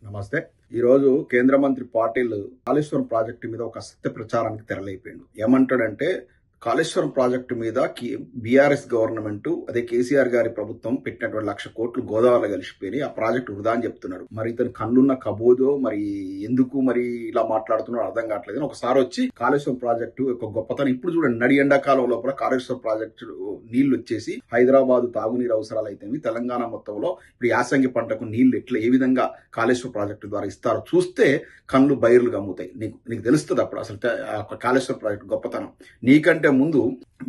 నమస్తే. ఈరోజు కేంద్ర మంత్రి పాటిల్ కాళేశ్వరం ప్రాజెక్టు మీద ఒక అసత్య ప్రచారానికి తెరలేపాడు. ఏమంటాడంటే కాళేశ్వరం ప్రాజెక్టు మీద బీఆర్ఎస్ గవర్నమెంట్ అదే కేసీఆర్ గారి ప్రభుత్వం పెట్టినటువంటి 1,00,000 కోట్లు గోదావరిలో కలిసిపోయి ఆ ప్రాజెక్టు వృధా అని చెప్తున్నాడు. మరి ఇతను కన్నున్న కబోదో మరి ఎందుకు మరి ఇలా మాట్లాడుతున్నాడు అర్థం కావట్లేదు. ఒకసారి వచ్చి కాళేశ్వరం ప్రాజెక్టు యొక్క గొప్పతనం ఇప్పుడు చూడండి. నడి ఎండాకాలం లోపల కాళేశ్వరం ప్రాజెక్టు నీళ్లు వచ్చేసి హైదరాబాద్ తాగునీరు అవసరాలు అయితే తెలంగాణ మొత్తంలో ఇప్పుడు యాసంగి పంటకు నీళ్లు ఏ విధంగా కాళేశ్వరం ప్రాజెక్టు ద్వారా ఇస్తారో చూస్తే కళ్ళు బైర్లు గమ్ముతాయి. నీకు తెలుస్తుంది అప్పుడు అసలు కాళేశ్వరం ప్రాజెక్టు గొప్పతనం. నీకంటే ముందు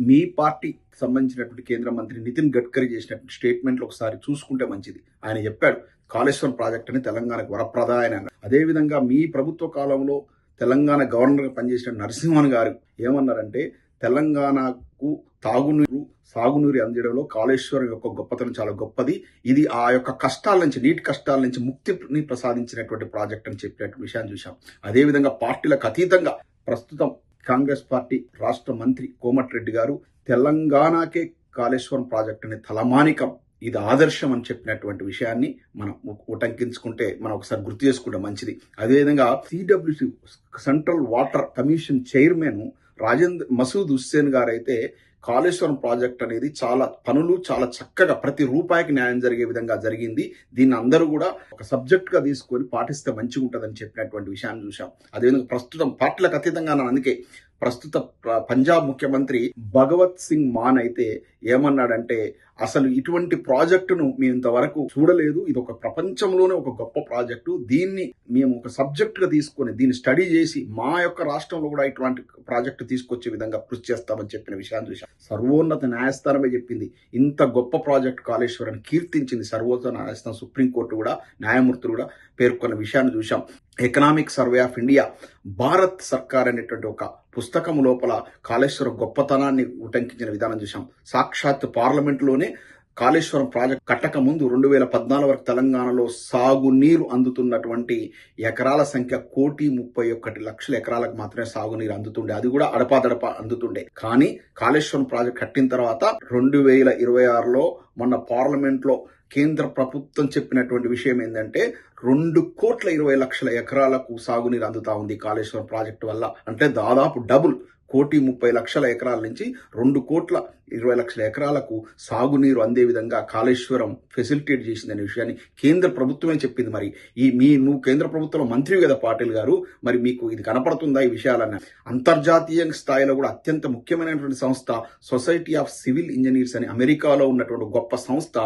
మీ పార్టీ సంబంధించినటువంటి కేంద్ర మంత్రి నితిన్ గడ్కరీ చేసినటువంటి స్టేట్మెంట్లు ఒకసారి చూసుకుంటే మంచిది. ఆయన చెప్పాడు కాళేశ్వరం ప్రాజెక్టుని తెలంగాణకు వరప్రదాయన. అదేవిధంగా మీ ప్రభుత్వ కాలంలో తెలంగాణ గవర్నర్గా పనిచేసిన నరసింహన్ గారు ఏమన్నారంటే తెలంగాణకు తాగునీరు సాగునీరు అందించడంలో కాళేశ్వరం యొక్క గొప్పతనం చాలా గొప్పది. ఇది ఆ యొక్క కష్టాల నుంచి నీటి కష్టాల నుంచి ముక్తిని ప్రసాదించినటువంటి ప్రాజెక్ట్ అని చెప్పినటువంటి విషయాన్ని చూశాం. అదేవిధంగా పార్టీలకు అతీతంగా ప్రస్తుతం కాంగ్రెస్ పార్టీ రాష్ట్ర మంత్రి కోమటిరెడ్డి గారు తెలంగాణకే కాళేశ్వరం ప్రాజెక్టుని తలమానికం, ఇది ఆదర్శం అని చెప్పినటువంటి విషయాన్ని మనం ఉటంకించుకుంటే మనం ఒకసారి గుర్తు చేసుకుంటే మంచిది. అదేవిధంగా CWC central water commission chairman Masood Hussain garu అయితే కాళేశ్వరం ప్రాజెక్ట్ అనేది పనులు చాలా చక్కగా ప్రతి రూపాయికి న్యాయం జరిగే విధంగా జరిగింది. దీన్ని అందరూ కూడా ఒక సబ్జెక్ట్ గా తీసుకొని పాటిస్తే మంచిగా ఉంటుందని చెప్పినటువంటి విషయాన్ని చూసాం. అదేవిధంగా ప్రస్తుతం పార్టీలకు అతీతంగా అందుకే ప్రస్తుత పంజాబ్ ముఖ్యమంత్రి భగవత్ సింగ్ మాన్ అయితే ఏమన్నాడంటే అసలు ఇటువంటి ప్రాజెక్టును మేము ఇంతవరకు చూడలేదు. ఇది ఒక ప్రపంచంలోనే ఒక గొప్ప ప్రాజెక్టు. దీన్ని మేము ఒక సబ్జెక్ట్ గా తీసుకొని దీన్ని స్టడీ చేసి మా యొక్క రాష్ట్రంలో కూడా ఇటువంటి ప్రాజెక్టు తీసుకొచ్చే విధంగా కృషి చేస్తామని చెప్పిన విషయాన్ని చూశాం. సర్వోన్నత న్యాయస్థానమే చెప్పింది ఇంత గొప్ప ప్రాజెక్టు కాళేశ్వరాన్ని కీర్తించింది. సర్వోన్నత న్యాయస్థానం సుప్రీంకోర్టు కూడా న్యాయమూర్తులు కూడా పేర్కొన్న విషయాన్ని చూశాం. Economic survey of India Bharat సర్కార్ అనేటువంటి ఒక పుస్తకం లోపల కాళేశ్వరం గొప్పతనాన్ని ఉటంకించిన విధానం చూశాం. సాక్షాత్ పార్లమెంట్లోనే కాళేశ్వరం ప్రాజెక్ట్ కట్టక ముందు 2014 వరకు తెలంగాణలో సాగునీరు అందుతున్నటువంటి ఎకరాల సంఖ్య 1,31,00,000 ఎకరాలకు మాత్రమే సాగునీరు అందుతుండే. అది కూడా అడపాదడప అందుతుండే. కానీ కాళేశ్వరం ప్రాజెక్ట్ కట్టిన తర్వాత 2026లో మొన్న పార్లమెంట్ లో కేంద్ర ప్రభుత్వం చెప్పినటువంటి విషయం ఏంటంటే 2,20,00,000 ఎకరాలకు సాగునీరు అందుతా ఉంది కాళేశ్వరం ప్రాజెక్టు వల్ల. అంటే దాదాపు డబుల్ 1,30,00,000 ఎకరాల నుంచి 2,20,00,000 ఎకరాలకు సాగునీరు అందే విధంగా కాళేశ్వరం ఫెసిలిటేట్ చేసిందనే విషయాన్ని కేంద్ర ప్రభుత్వమే చెప్పింది. మరి నువ్వు కేంద్ర ప్రభుత్వంలో మంత్రి కదా పాటిల్ గారు, మరి మీకు ఇది కనపడుతుందా ఈ విషయాలన్న? అంతర్జాతీయ స్థాయిలో కూడా అత్యంత ముఖ్యమైనటువంటి సంస్థ సొసైటీ ఆఫ్ సివిల్ ఇంజనీర్స్ అని అమెరికాలో ఉన్నటువంటి గొప్ప సంస్థ,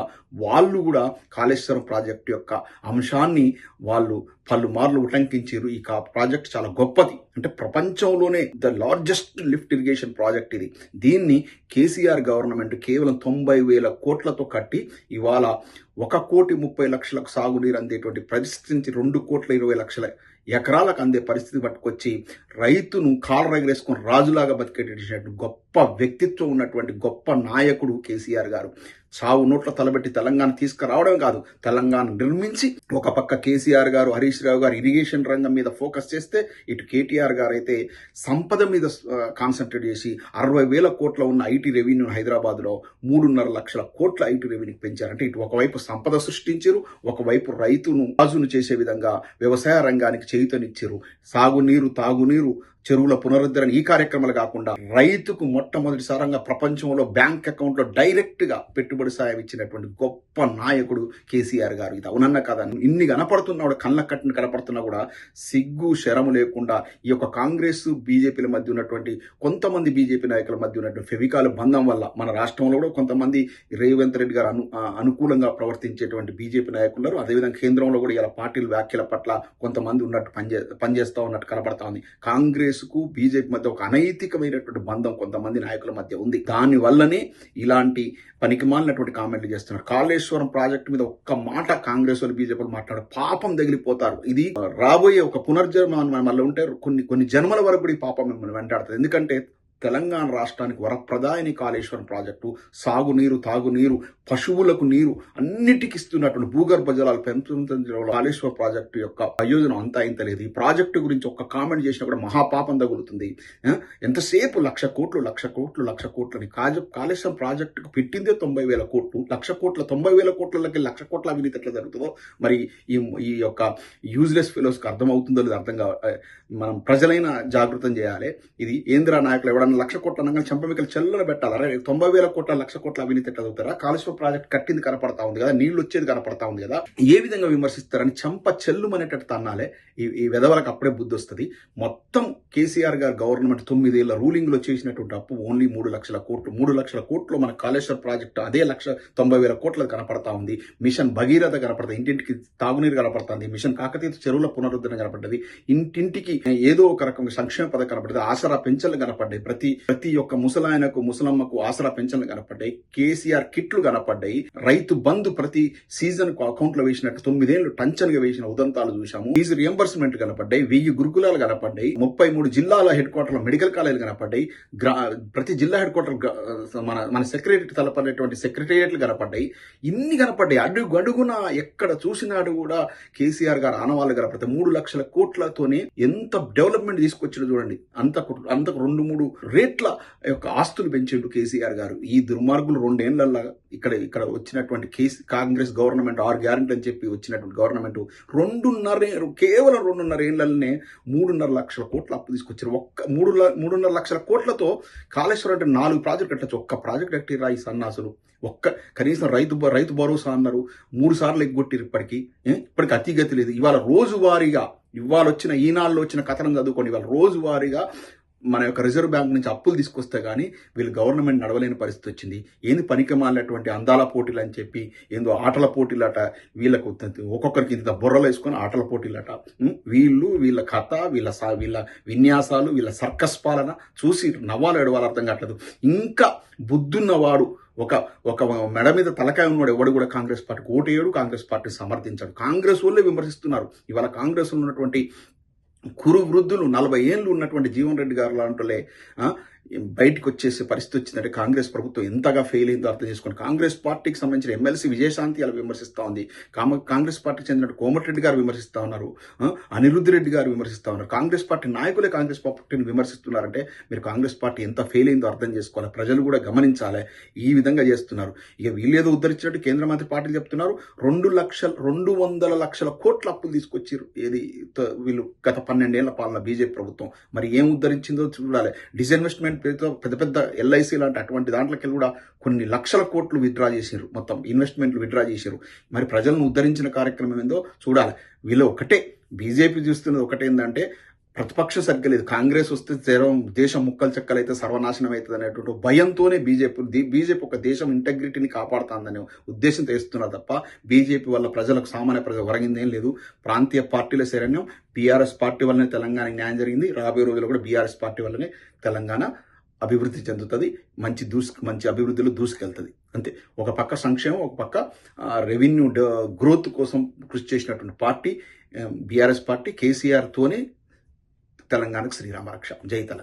వాళ్ళు కూడా కాళేశ్వరం ప్రాజెక్టు యొక్క అంశాన్ని వాళ్ళు పలుమార్లు ఉటంకించారు. ఈ ప్రాజెక్ట్ చాలా గొప్పది, అంటే ప్రపంచంలోనే the largest lift irrigation project ఇది. దీన్ని కేసీఆర్ గవర్నమెంట్ కేవలం 90,000 కోట్లతో కట్టి ఇవాళ 1,30,00,000 సాగునీరు అందేటువంటి పరిస్థితి నుంచి 2,20,00,000 ఎకరాలకు అందే పరిస్థితి పట్టుకొచ్చి రైతును కాళ్ళ రగరేసుకొని రాజులాగా బతికేటటువంటి గొప్ప వ్యక్తిత్వం ఉన్నటువంటి గొప్ప నాయకుడు కేసీఆర్ గారు. చావు నోట్ల తలబెట్టి తెలంగాణ తీసుకురావడం కాదు, తెలంగాణ నిర్మించి ఒక పక్క కేసీఆర్ గారు హరీష్ రావు గారు ఇరిగేషన్ రంగం మీద ఫోకస్ చేస్తే, ఇటు కేటీఆర్ గారు అయితే సంపద మీద కాన్సన్ట్రేట్ చేసి 60,000 కోట్ల ఉన్న ఐటీ రెవెన్యూ హైదరాబాద్ లో 3,50,000 కోట్ల ఐటీ రెవెన్యూ పెంచారంటే ఇటు ఒకవైపు సంపద సృష్టించారు, ఒకవైపు రైతును రాజును చేసే విధంగా వ్యవసాయ రంగానికి చేయూతనిచ్చారు. సాగునీరు తాగునీరు చెరువుల పునరుద్ధరణ ఈ కార్యక్రమాలు కాకుండా రైతుకు మొట్టమొదటిసారంగా ప్రపంచంలో బ్యాంక్ అకౌంట్ లో డైరెక్ట్ గా పెట్టుబడి సాయం ఇచ్చినటువంటి గొప్ప నాయకుడు కేసీఆర్ గారు. ఇది అవునన్న కదా? ఇన్ని కనపడుతున్నా కూడా కళ్ళ కట్టిన కనపడుతున్నా కూడా సిగ్గు శరము లేకుండా ఈ యొక్క కాంగ్రెస్ బీజేపీల మధ్య ఉన్నటువంటి కొంతమంది బీజేపీ నాయకుల మధ్య ఉన్నటువంటి ఫెవికాల బంధం వల్ల మన రాష్ట్రంలో కూడా కొంతమంది రేవంత్ రెడ్డి గారు అనుకూలంగా ప్రవర్తించేటువంటి బీజేపీ నాయకులు, అదేవిధంగా కేంద్రంలో కూడా ఇలా పార్టీల వ్యాఖ్యల పట్ల కొంతమంది ఉన్నట్టు పనిచేస్తా ఉన్నట్టు కనపడతా ఉంది. కాంగ్రెస్ కు బీజేపీ మధ్య ఒక అనైతికమైనటువంటి బంధం కొంతమంది నాయకుల మధ్య ఉంది. దాని వల్లనే ఇలాంటి పనికిమాలినటువంటి కామెంట్లు చేస్తున్నారు. కాళేశ్వరం ప్రాజెక్టు మీద ఒక్క మాట కాంగ్రెస్ వాళ్ళు బీజేపీ మాట్లాడే పాపం తగిలిపోతారు. ఇది రాబోయే ఒక పునర్జన్మ మళ్ళీ ఉంటే కొన్ని జన్మల వరకు కూడా ఈ పాపం మిమ్మల్ని వెంటాడుతుంది. ఎందుకంటే తెలంగాణ రాష్ట్రానికి వరప్రదాయని కాళేశ్వరం ప్రాజెక్టు సాగునీరు, తాగునీరు, పశువులకు నీరు అన్నిటికి ఇస్తున్నటువంటి భూగర్భ జలాలు పెంపొందించడంలో కాళేశ్వరం ప్రాజెక్టు యొక్క ప్రయోజనం అంతా ఇంత లేదు. ఈ ప్రాజెక్టు గురించి ఒక్క కామెంట్ చేసినా కూడా మహాపాపం తగులుతుంది. ఎంతసేపు 1,00,000 కోట్లు 1,00,000 కోట్లని కాళేశ్వరం ప్రాజెక్టుకు పెట్టిందే 90,000 కోట్లు. 1,00,000 కోట్ల 90,000 కోట్లకి 1,00,000 కోట్ల అవినీతి ఎట్లా జరుగుతుందో మరి ఈ యొక్క యూజ్లెస్ ఫెలోస్కి అర్థమవుతుందో లేదు అర్థం కావాలి. మనం ప్రజలైన జాగృతం చేయాలి. ఇది ఏంద్రా నాయకులు ఎవడన్నా 1,00,000 కోట్ల అనగా చెంపమికలు చెల్లన పెట్టాలి. అరే 90,000 కోట్ల 1,00,000 కోట్ల అవినీతి ఎట్లా చదువుతారా? కాళేశ్వరం ప్రాజెక్ట్ కట్టింది కనపడతా ఉంది కదా, నీళ్లు వచ్చేది కనపడతా ఉంది కదా, ఏ విధంగా విమర్శిస్తారని చెంప చెల్లుమనేటట్టు తన్నాలే. ఈ వెధవలకు అప్పుడే బుద్ధి వస్తుంది. మొత్తం కేసీఆర్ గారు గవర్నమెంట్ 9 ఏళ్ల రూలింగ్ లో చేసినటువంటి అప్పు ఓన్లీ 3,00,000 కోట్లు. 3,00,000 కోట్లు మన కాళేశ్వరం ప్రాజెక్టు అదే 1,90,000 కోట్లకు కనపడతా ఉంది. మిషన్ భగీరథ కనపడుతుంది, ఇంటింటికి తాగునీరు కనపడుతుంది. మిషన్ కాకతీయ చెరువుల పునరుద్ధరణ కనపడ్డది. ఇంటింటికి ఏదో ఒక రకం సంక్షేమ పథకం కనపడ్డది. ఆసరా పెన్షన్లు కనపడ్డాయి. ప్రతి ఒక్క ముసలాయనకు ముసలమ్మకు ఆసరా పెన్షన్లు కనపడ్డాయి. కేసీఆర్ కిట్లు కనపడ్డాయి. రైతు బంధు ప్రతి సీజన్ కు అకౌంట్ లో వేసినట్టు 9 ఏళ్లు టంచన్ గా వేసిన ఉదంతాలు చూశాము. ఫీజు రియంబర్స్మెంట్ కనపడ్డాయి. 1000 గురుకులాలు కనపడ్డాయి. 33 జిల్లాల హెడ్ క్వార్టర్ల మెడికల్ కాలేజీలు కనపడ్డాయి. ప్రతి జిల్లా హెడ్ క్వార్టర్ మన సెక్రటరీ తలపడేటువంటి సెక్రటేరియట్లు కనపడ్డాయి. ఇన్ని కనపడ్డాయి. అడుగున ఎక్కడ చూసినాడు కూడా కేసీఆర్ గారు ఆనవాళ్ళు కనపడతాయి. 3,00,000 కోట్లతోనే ఎంత డెవలప్మెంట్ తీసుకొచ్చాడు చూడండి. అంతకు 2-3 రేట్ల యొక్క ఆస్తులు పెంచిండు కేసీఆర్ గారు. ఈ దుర్మార్గులు 2 ఏళ్లలో ఇక్కడ వచ్చినటువంటి కాంగ్రెస్ గవర్నమెంట్ 6 గ్యారెంటీ అని చెప్పి వచ్చినటువంటి గవర్నమెంట్ కేవలం 2.5 ఏళ్లనే 3.5 లక్షల కోట్ల అప్పు తీసుకొచ్చారు. 3.5 లక్షల కోట్లతో కాళేశ్వరం అంటే 4 ప్రాజెక్టు కట్టచ్చు. ఒక్క ప్రాజెక్ట్ కట్టిరా ఈ సన్నాసులు. కనీసం రైతు భరోసా అన్నారు, 3 సార్లు ఎగ్గొట్టిరు. ఇప్పటికి అతిగతి లేదు. ఇవాళ రోజువారీగా వచ్చిన ఈనాళ్ళు వచ్చిన కథనం చదువుకోండి. ఇవాళ రోజువారీగా మన యొక్క రిజర్వ్ బ్యాంక్ నుంచి అప్పులు తీసుకొస్తే గానీ వీళ్ళు గవర్నమెంట్ నడవలేని పరిస్థితి వచ్చింది. ఏంది పనికిమాలినటువంటి అందాల పోటీలు అని చెప్పి ఏందో ఆటల పోటీలట. వీళ్ళకు ఒక్కొక్కరికి ఇంత బుర్రలు వేసుకొని ఆటల పోటీలట. వీళ్ళ కథ, వీళ్ళ విన్యాసాలు, వీళ్ళ సర్కస్ పాలన చూసి నవ్వాలు ఎడవాలు అర్థం కావట్లేదు. ఇంకా బుద్ధున్నవాడు ఒక మెడ మీద తలకాయ ఉన్నాడు ఎవడు కూడా కాంగ్రెస్ పార్టీకి ఓటేయడు, కాంగ్రెస్ పార్టీ సమర్థించాడు. కాంగ్రెస్ వాళ్ళే విమర్శిస్తున్నారు. ఇవాళ కాంగ్రెస్ ఉన్నటువంటి కురు వృద్ధులు 40 ఏళ్ళు ఉన్నటువంటి జీవన్ రెడ్డి గారు లాంటిలే బయటకు వచ్చేసే పరిస్థితి వచ్చిందంటే కాంగ్రెస్ ప్రభుత్వం ఎంతగా ఫెయిల్ అయిందో అర్థం చేసుకోండి. కాంగ్రెస్ పార్టీకి సంబంధించిన ఎమ్మెల్సీ విజయశాంతి అలా విమర్శిస్తా ఉంది. కాంగ్రెస్ పార్టీకి చెందిన కోమటిరెడ్డి గారు విమర్శిస్తా ఉన్నారు. అనిరుద్ధ్ రెడ్డి గారు విమర్శిస్తా ఉన్నారు. కాంగ్రెస్ పార్టీ నాయకులే కాంగ్రెస్ పార్టీని విమర్శిస్తున్నారంటే మీరు కాంగ్రెస్ పార్టీ ఎంత ఫెయిల్ అయిందో అర్థం చేసుకోవాలి. ప్రజలు కూడా గమనించాలి. ఈ విధంగా చేస్తున్నారు. ఇక వీళ్ళేదో ఉద్ధరించినట్టు కేంద్ర మంత్రి పార్టీలు చెప్తున్నారు. 200 లక్షల కోట్ల అప్పులు తీసుకొచ్చారు. వీళ్ళు గత 12 ఏళ్ల పాలన బీజేపీ ప్రభుత్వం. మరి ఏం ఉద్ధరించిందో చూడాలి. డిస్ఇన్వెస్ట్మెంట్ పేరుతో పెద్ద ఎల్ఐసి లాంటి అటువంటి దాంట్లోకి కూడా కొన్ని లక్షల కోట్లు విత్డ్రా చేశారు. మొత్తం ఇన్వెస్ట్మెంట్లు విత్డ్రా చేశారు. మరి ప్రజలను ఉద్ధరించిన కార్యక్రమం ఏందో చూడాలి. వీళ్ళు బీజేపీ చూస్తున్నది ఒకటేందంటే ప్రతిపక్షం సరిగ్గా లేదు. కాంగ్రెస్ వస్తే దేశం ముక్కలు చెక్కలైతే సర్వనాశనం అవుతుంది అనేటువంటి భయంతోనే బీజేపీ ఒక దేశం ఇంటెగ్రిటీని కాపాడుతుందనే ఉద్దేశంతో వేస్తున్నారు తప్ప బీజేపీ వల్ల సామాన్య ప్రజలు ఒరగిందేం లేదు. ప్రాంతీయ పార్టీల శరణ్యం బీఆర్ఎస్ పార్టీ వల్లనే తెలంగాణకి న్యాయం జరిగింది. రాబోయే రోజుల్లో కూడా బీఆర్ఎస్ పార్టీ వల్లనే తెలంగాణ అభివృద్ధి చెందుతుంది. మంచి అభివృద్ధిలో దూసుకెళ్తుంది. అంతే. ఒక పక్క సంక్షేమం, ఒక పక్క రెవెన్యూ గ్రోత్ కోసం కృషి చేసినటువంటి పార్టీ బీఆర్ఎస్ పార్టీ. కేసీఆర్ తోనే తెలంగాణకు శ్రీరామ రక్ష. జై తెలంగాణ.